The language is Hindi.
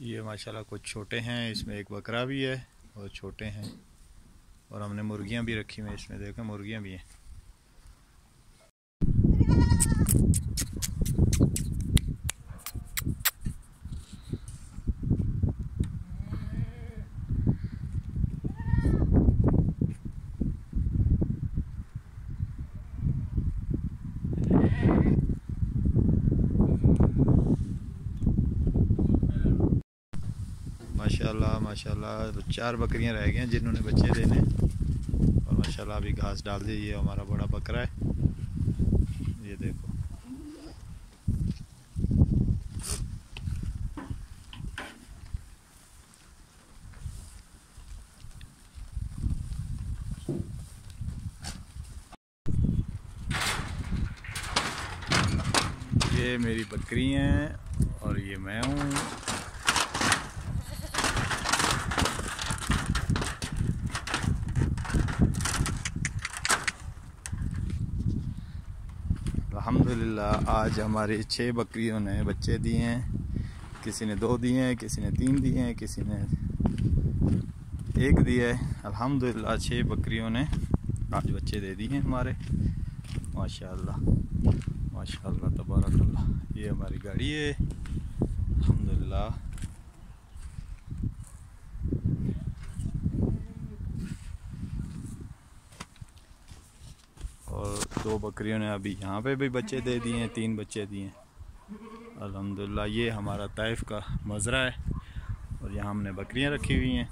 ये माशाल्लाह कुछ छोटे हैं, इसमें एक बकरा भी है और छोटे हैं, और हमने मुर्गियां भी रखी हुई हैं इसमें। देखें मुर्गियां भी हैं। माशाल्लाह माशाल्लाह 4 बकरियां रह गई हैं जिन्होंने बच्चे देने, और माशाल्लाह अभी घास डाल दी। ये हमारा बड़ा बकरा है, ये देखो। ये मेरी बकरी हैं और ये मैं हूँ। अल्हम्दुलिल्लाह आज हमारी 6 बकरियों ने बच्चे दिए हैं। किसी ने 2 दिए हैं, किसी ने 3 दिए हैं, किसी ने 1 दिया है। अल्हम्दुलिल्लाह 6 बकरियों ने आज बच्चे दे दिए हैं हमारे। माशाअल्लाह माशाअल्लाह तबारकल्लाह। ये हमारी गाड़ी है अल्हम्दुलिल्लाह। और 2 बकरियों ने अभी यहाँ पे भी बच्चे दे दिए हैं, 3 बच्चे दिए हैं अल्हम्दुलिल्लाह। ये हमारा ताइफ का मज़रा है और यहाँ हमने बकरियाँ रखी हुई हैं।